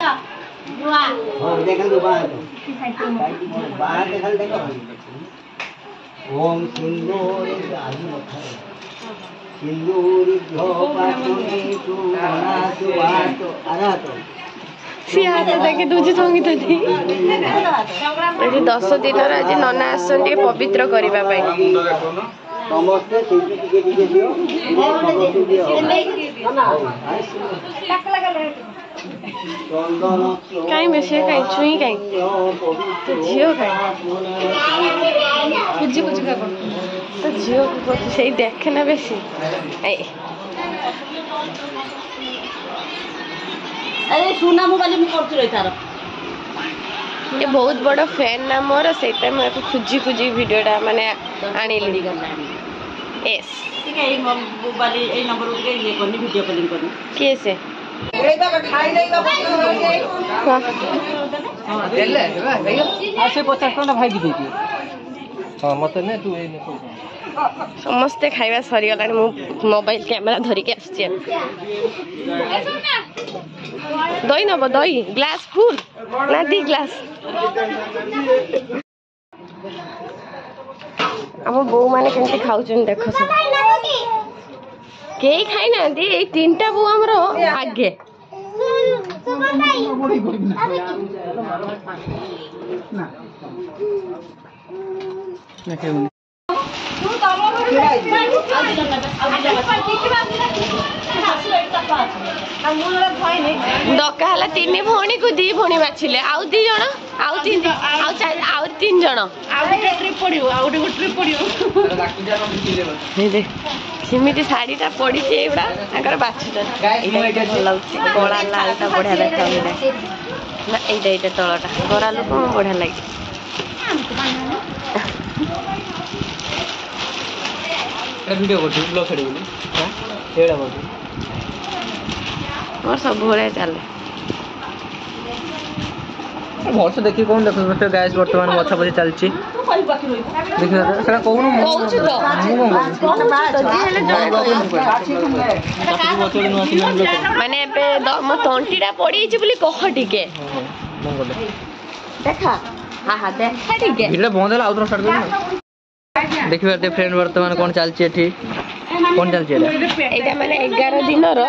ओम सिंदूरी सिंदूरी सी हाथ देखे दूजी संगीत थी 10 दिन आज नना आसन पवित्र करने कहीं बेसी कहीं छुई कहीं तो झील कहीं तो झील को से देखे ना बेसी अरे सुना मोबाइल में करती रही तार ये बहुत बड़ा फैन ना मोर से खुजी खुजी वीडियोटा माने आनिली यस ठीक है मोबाइल ए नंबर उठे ये करनी वीडियो कॉलिंग करनी कैसे खाई नहीं हां देले आसे 50 टका भाई की देती हां मत ने तू ए ने समस्ते खाइबा सरी गलानी मु मोबाइल कैमरा धरि के आछी दही नब दही ग्लास फुल ना दी ग्लास हम बो माने केंति खाउछन देखो सब केई खाइ ना दी ए तीनटा बो हमरो आगे ना केउनी डका हला तीन भौणी को दी भौणी बाछिले आउ दी जण आउ तीन जण ट्रिप पड़ियो ट्रिप पड़ियो दे सिमिति साड़ीटा पड़ी छे एबडा आकर बाछुछन एटा भल लागछि गोळा लालटा बढ़िया देखाउला ना एटा तळटा गोरा लोक बढ़िया लागि वीडियो करछु ब्लॉग छड़ी बोली हां एड़ा बोल और सब भोरे चले भल से देखि कोन देखो बटे गाइस वर्तमान मछा बजे चलछि देखि सेना कोन कहू तो माने पे म तंटीडा पड़ी छि बोली कह टिके देखा हां हां देखा टिके वीडियो बंद होला आउटर स्टार्ट कर देखि बार फ्रेंड वर्तमान कोन चलछि एठी कोन चलछि एटा माने 11 दिन रो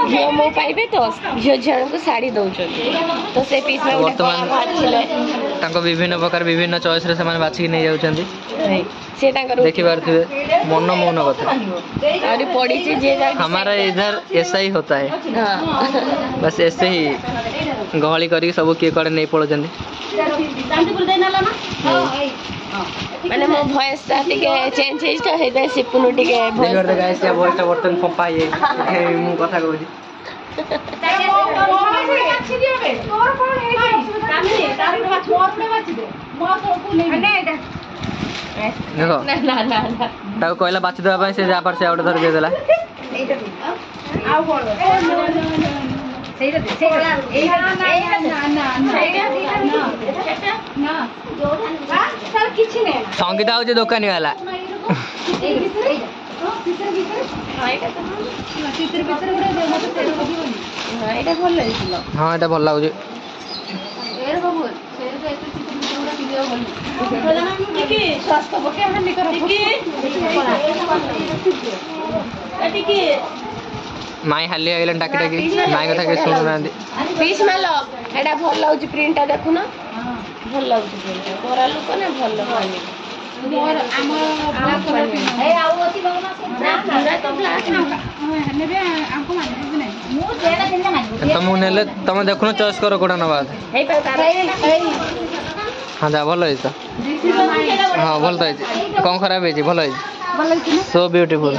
झियो मो पाइबे तो झियो झण को साड़ी दउछन तो से पीस में वर्तमान तांको विभिन्न प्रकार विभिन्न चॉइस रे समान बाछि नै जाउछन्ती से तांकर देखि बारथिबे मन मौन कथा और पड़ी छि जे हमारा इधर ऐसा ही होता है हां बस ऐसे ही गहली करी सब के करे नहीं पड़ोजंती माने मो वॉइस ता टिके चेंज हे तो हे दे सिपुनु टिके वॉइस देखो गाइस या वॉइस ता बर्तन फपा ये मु कथा कहू छी तोर कोन हे कामे तार मोर पे बाची दे मोर तो को नहीं देखो ना ताको कहला बाची देबा से जा पर से आउट धर दे देला आ कोन संगीता हूँ दुकानी वाला हाँ ये भल लगे माई हाली आइले डाकी डाकी माई कथा के सुनु ना पीस मालो एडा भल लागु प्रिंटा देखुना भल लागु प्रिंटा गोरा लोक ना भल माने मोर हमर ए आउ अति बगमा ना पूरा तो ब्लैक नेबे हमको माने नहीं मु जेना जेना माने तुम नेले तुम देखुनो चॉइस करो कोडा नबाद हे पे तार हां जा भल है तो हां भल तो कौन खराब है जी भल है सो ब्यूटीफुल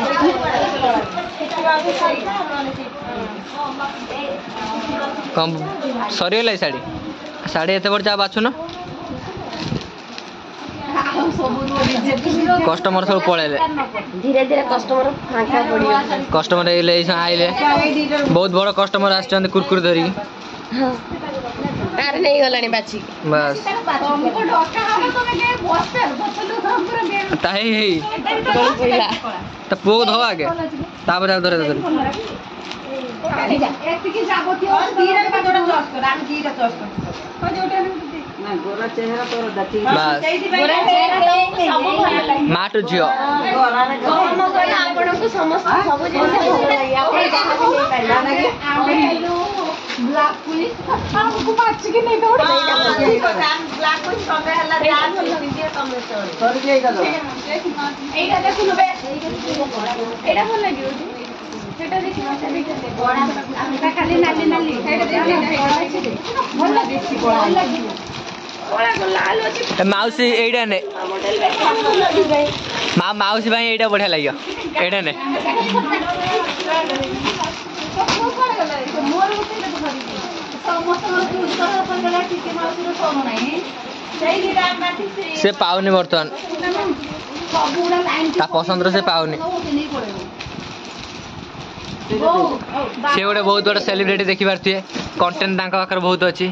कम सरी लाई साड़ी साड़ी एते बड़ जा बाछु न कस्टमर सब पळेले धीरे धीरे कस्टमर फांका पड़ियो कस्टमर आइले बहुत बड़ कस्टमर आछन कुरकुर धरी हां तार नहीं गलानी बाची बस हमको डॉक्टर हम तो मैं बसते बसलो हम पूरा गेम ताई हे कोई पहिला त पो धो आगे तापर धरे धरे ଏତିକି ଯାବତୀୟ ଦିଟା ଚଏସ୍ କର ଆମେ ଦିଟା ଚଏସ୍ କର ଯୋଉଟା ନା ଗୋରା ଚେହେରା ତୋର ଦେଖି ବାସ୍ ଗୋରା ଚେହେରା ତମକୁ ସବୁ ଭଲ ଲାଗେ। ମା ଟୁ ଝିଅ ଗହମ କହିଲେ ଆପଣଙ୍କୁ ସମସ୍ତ ସବୁ ଜିନିଷ ଭଲ ଲାଗେ। ଆପଣ ଯାହା ବି ନେଇପାରିବେ। ଆମେ ହେଲୁ ବ୍ଲାକ୍ ପୁଲିସ ଆମକୁ ମାଚିକି ନେଇ ଦୌଡ଼ ବ୍ଲାକ୍ ପୁଲିସ ତମେ ହେଲା ଯାହା ଭଲ ପିନ୍ଧିବ ତମେ ଚଳେ। କରିକି ଏଇଟା ଦବ ଏଇଟା ଦେଖୁନୁ ବେ ଏଇଟା ଭଲ ଲାଗିବ କି? ସେଟା ଦେଖିବା ଏଟା ଖାଲି ନାଲି ନାଲି ସେଇଟା ଦେଖି ଭଲ ଦିଶି ଭଲ ଲାଗିବ କଳା ଲାଲ ଅଛି ଏ ମାଉସୀ ଏଇଟା ନେ ମଡେଲ ଦେଖିବା ମାଉସୀ ପାଇଁ ଏଇଟା ବଢିଆ ଲାଗିବ ଏଇଟା ନେ ମୋର ଗୋଟେ ଧରିକି ସମସ୍ତଙ୍କର ଚୁଜ କରିବା ପାଇଁ ଟିକେ ମାଉସୀର କମ ନାହିଁ ସେଇ ଦିଟା ସେ ପାଉନି ବର୍ତ୍ତମାନ ସବୁଗୁଡା ଲାଇନ ତା ପସନ୍ଦର ସେ ପାଉନି ସେ ଗୋଟେ ବହୁତ ବଡ଼ ସେଲିବ୍ରିଟି ଦେଖିପାରୁଥିବେ କଣ୍ଟେଣ୍ଟ ତାଙ୍କ ପାଖରେ ବହୁତ ଅଛି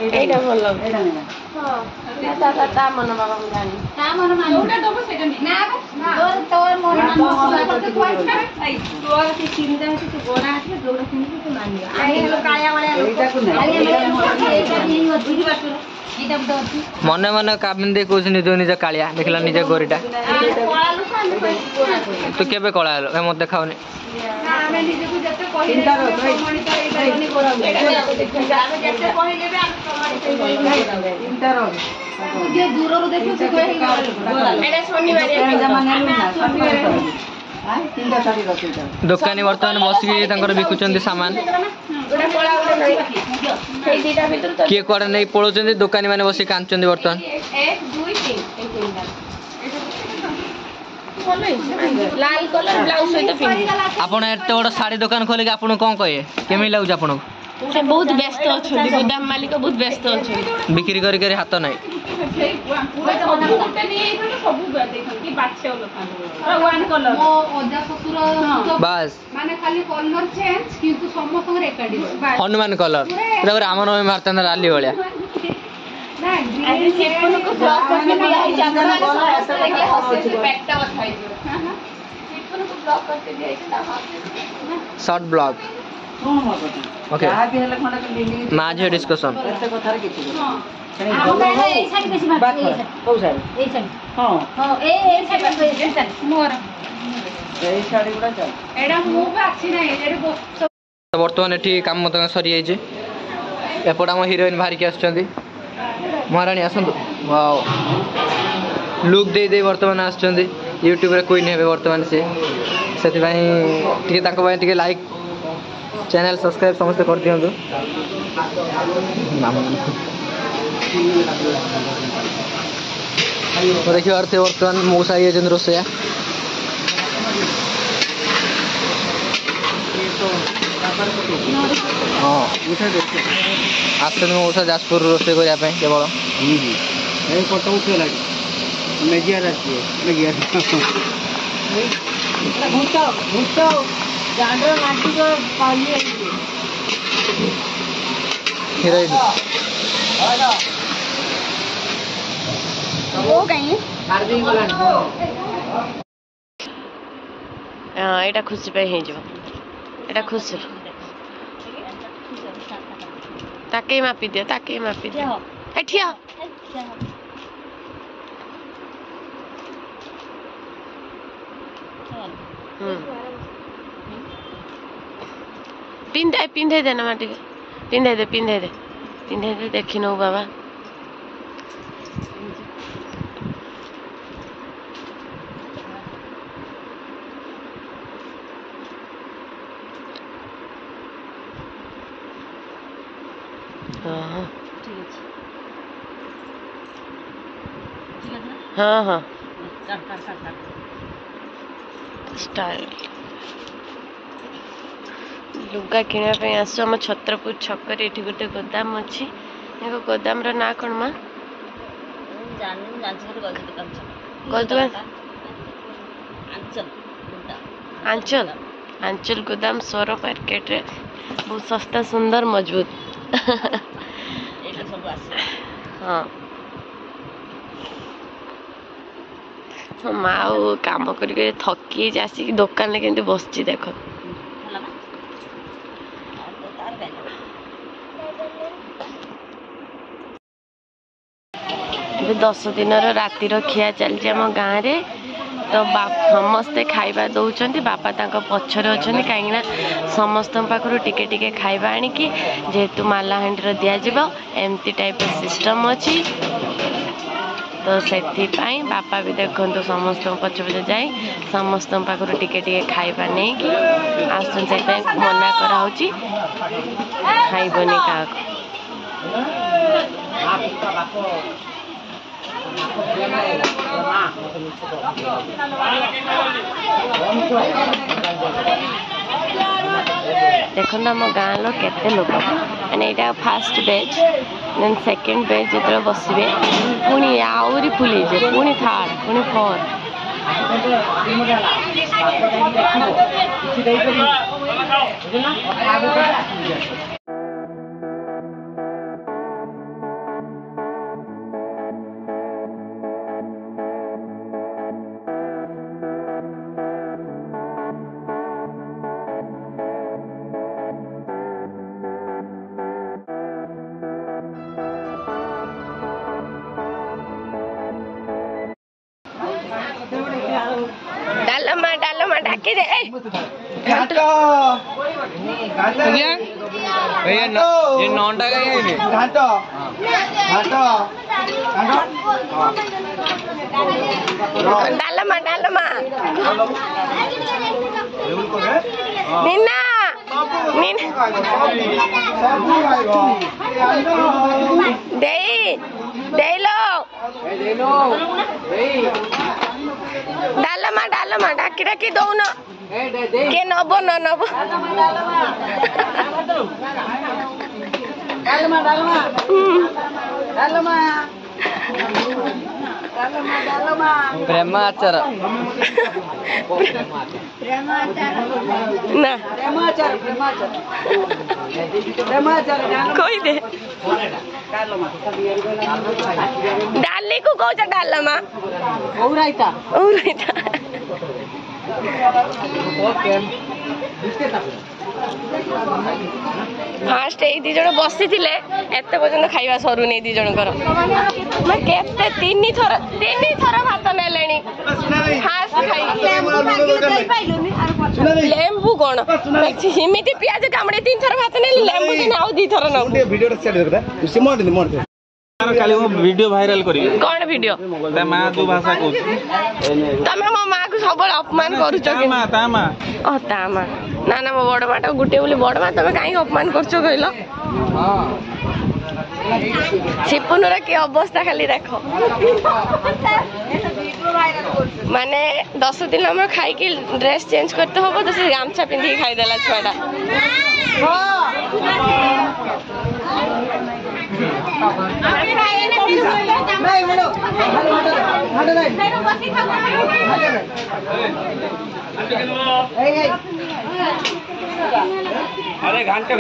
ଏଇଟା ଭଲ ଲାଗୁଛି ଏଇଟା ନେବା ତା ମନ ବାବା ମୁଁ ଜାଣିନି ତା ମନ ମାନ ଯୋଉଟା ଦବ ସେଇଟା ନା ତୋର ମନ ମାନ ତୋର କି ଚିନ୍ତା ଅଛି ତୁ ଗୋରା ଅଛି ଯୋଉଟା ଚିନ୍ତା ତୁ ମାନିବ ଆମେ କାଳିଆ ଭଳିଆ ଏଇଟାକୁ ନେ ଏଇଟା ହିଁ ବୁଝି ପାରୁଛୁ ଏଇଟା ଗୋଟେ ଅଛି ମନେ ମନେ କାମିନ୍ଦି କହୁଛି ନିଜ କାଳିଆ ଦେଖିଲା ନିଜ ଗୋରିଟା କଳା ଲୋକ ଆମେ ଗୋରା ତୁ କେବେ କଳା ହେଲୁ ଏ ମତେ ଦେଖାଉନି ଆମେ ନିଜକୁ ଯେତେ କହିଲେ ପ୍ରମାଣିତ ହେଇପାରିବନି ଗୋରା ଆମେ ଯେତେ କହିଲେ ବି ଆମେ ପ୍ରମାଣିତ ହେଇପାରିବନି ତିନିଟା ରହ ଯିଏ ଦୂରରୁ ଦେଖିବ ସେ କହିବ ଏଇଟା ଶନିବାରିଆ ତିନିଟା ଶାଢ଼ୀ ରଖିଥା ଦୋକାନୀ ବର୍ତ୍ତମାନ ବସିକି ତାଙ୍କର ବିକୁଛନ୍ତି ସାମାନ ଗୋଟେ କଳା ଗୋଟେ ନାହିଁ ସେଇ ଦିଟା ଭିତରୁ ତ କିଏ କୁଆଡେ ନେଇ ପଳଉଛନ୍ତି ଦୋକାନୀ ମାନେ ବସିକି କାନ୍ଦୁଛନ୍ତି ବର୍ତ୍ତମାନ 1 2 3 ଏଇ ତିନିଟା ଭଲ ହେଇଛି ଲାଲ କଲର ବ୍ଲାଉଜ ସହିତ ପିନ୍ଧିବେ ଆପଣ ଏତେ ବଡ଼ ଶାଢ଼ୀ ଦୋକାନ ଖୋଲିକି ଆପଣଙ୍କୁ କ'ଣ କହିବେ କେମିତି ଲାଗୁଛି ଆପଣଙ୍କୁ ସେ ବହୁତ ବ୍ୟସ୍ତ ଅଛନ୍ତି ଗୋଦାମ ମାଲିକ ବହୁତ ବ୍ୟସ୍ତ ଅଛନ୍ତି ବିକ୍ରି କରି କରି ହାତ ନାହିଁ ମୋ ଅଜା ଶ୍ୱଶୁର ବାସ୍ ମାନେ ଖାଲି କଲର ଚେଞ୍ଜ କିନ୍ତୁ ସମସ୍ତଙ୍କର ଏକାଠି ହନୁମାନ କଲର ତାପରେ ରାମନବମୀ ମାରିଥାନ୍ତା ରାଲି ଭଳିଆ ଆଜି ଶିଳ୍ପନକୁ ବ୍ଲକ୍ କରିକି ଦିଆହେଇଛି ଆପଣ ସମସ୍ତେ ଦେଖିଲେ ହସିକି ପେଟ ବଥା ହେଇଯିବ ଶିଳ୍ପନକୁ ବ୍ଲକ୍ କରିକି ଦିଆହେଇଛି ତା ସର୍ଟ ବ୍ଲଗ୍ ଶୁଣ ମୋ କଥା ଓକେ ଯାହା ବି ହେଲେ ଖଣ୍ଡେ ବିଲ୍ଡିଂ ମା ଝିଅ ଡିସ୍କସନ୍ ଏତେ କଥାରେ କିଛି ନାହିଁ ଆମ ଗାଁରେ ଏଇ ଶାଢ଼ୀ ବେଶୀ ବାକି ଏଇ ଶାଢ଼ୀ କୋଉ ଶାଢ଼ୀ ଏଇ ଶାଢ଼ୀ ହଁ ହଁ ଏଇ ଶାଢ଼ୀ ମୋର ଏଇ ଶାଢ଼ୀ ଗୁଡ଼ା ଚାଲ ଏଇଟା ମୁଁ ବାଛି ନାହିଁ ଏଠି ବର୍ତ୍ତମାନ ଏଠି କାମ ତାଙ୍କ ସରିଯାଇଛି ଏପଟେ ଆମ ହିରୋଇନ୍ ବାହାରିକି ଆସୁଛନ୍ତି ମହାରାଣୀ ଆସନ୍ତୁ ୱାଓ ଲୁକ୍ ଦେଇ ବର୍ତ୍ତମାନ ଆସୁଛନ୍ତି ୟୁଟ୍ୟୁବରେ କୁଇନ୍ ହେବେ ବର୍ତ୍ତମାନ ସେ ସେଥିପାଇଁ ଟିକେ ତାଙ୍କ ପାଇଁ ଟିକେ ଲାଇକ୍ ଚ୍ୟାନେଲ୍ ସବସ୍କ୍ରାଇବ୍ ସମସ୍ତେ କରିଦିଅନ୍ତୁ ଦେଖିପାରୁଥିବେ ବର୍ତ୍ତମାନ ମଉସା ହେଇଯାଇଛନ୍ତି ରୋଷେଇଆ ହଁ ଆସୁଛନ୍ତି ମଉସା ଯାଜପୁର ରୋଷେଇ କରିବା ପାଇଁ କେବଳ ଏଇ ଫଟୋ ଉଠେଇ ଲାଗି ମେଜିଆର ଆସିବେ ମେଜିଆର ଘୁଟ ଦାଣ୍ଡର ମାଟିକ ପାଲି ହିରୋଇନ୍ ଏଇଟା ଖୁସି ପାଇଁ ହେଇଯିବ ଏଇଟା ଖୁସି ତାକେ ମାପି ଦିଅ ଠିଆ ପିନ୍ଧେଇ ଦେ ନା ମା ଟିକେ ପିନ୍ଧେଇ ଦେ ଦେଖି ନଉ ବାବା ହଁ ଷ୍ଟାଇଲ ଲୁଗା କିଣିବା ପାଇଁ ଆସୁ ଆମ ଛତ୍ରପୁର ଛକରେ ଏଠି ଗୋଟେ ଗୋଦାମ ଅଛି ଗୋଦାମର ନାଁ କ'ଣ ମା ଆଞ୍ଚଲ ଗୋଦାମ ସୋର ମାର୍କେଟରେ ବହୁତ ଶସ୍ତା ସୁନ୍ଦର ମଜବୁତ ହଁ ମା ଆଉ କାମ କରି ଥକି ଯାଇଛି ଆସିକି ଦୋକାନରେ କେମିତି ବସିଛି ଦେଖ 10 दिनर रातिर खिया चलती आम गाँव में तो समस्ते खाइबा दौरान बापा पछरे अच्छा कहीं समस्त पाखर टिके टिके खाइबा आणिकी जेहेतु मालाहांडी दिज्व एमती टाइप सिस्टम अच्छी तो से बापा भी देखते समस्त पछ पछ जाए समस्त पाखर टिके टिके खाइबा नहीं कि आसन से मना कराऊँगी खाइबनी क्या देखो आम गाँव केते लोक मैंने यहाँ फास्ट बेच देन सेकेंड बेच जो बसवे पुणी आहरी फुल पुणी थर्ड पुणी फोर्थ डालमा डाके दे ये नौंटा का है डालमा निन्ना दे लो डालमा डाकी डाकी दौन के नब न नब ब्रह्माचार ना कोई दे डाली को कौन डालमा औराइता फास्ट ये दी जन बसी एत पर्यटन खाइबा सरुनी दी जनकर मैं केते तीन थर भात नेले लेम्बू कौन इमिति पियाज कामड़े 3 थर भात ने लेम्बू दिन आउ 2 थर न वीडियो काली वीडियो वायरल करी कौन वीडियो ता मां दो भाषा को तमे मो मां को सब अपमान करूछ कि ता मां ना मो बड़ माटा गुटे बोली बड़ मा तमे काई अपमान करछो कहलो हां सिपुनुर की अवस्था खाली देखो माने 10 दिन हम खाई के ड्रेस चेंज करते हो तो से गामछा पिंधी खाई देला छुआटा अरे घंटो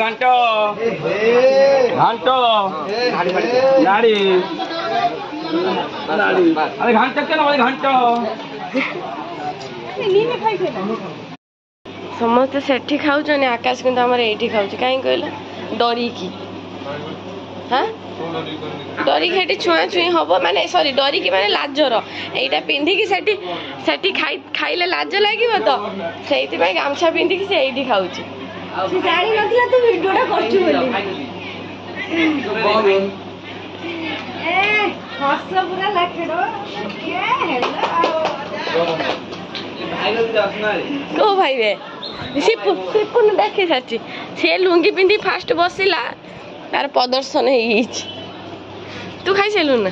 गाड़ी अरे घंटो क्या घंटो समस्त सेठी खाऊ आकाश किंतु आमर ये खाऊ कहीं कहल डरिकी हाँ डरिकी छुआ छुई हम माने सॉरी डरिकी माने लाजर एटा पिंधिकी सेठी खाइले लाज लागिब तो सेइति गामछा पिंधिकी से एठी खाऊची से जानी नथिला तू वीडियोटा करछु बोली ए हस पूरा लाखेडो ए हेलो ओ भाई वे सिपुन देखे साची से लुंगी पिंधी फास्ट बसिला तार प्रदर्शन तू खाई सारू ना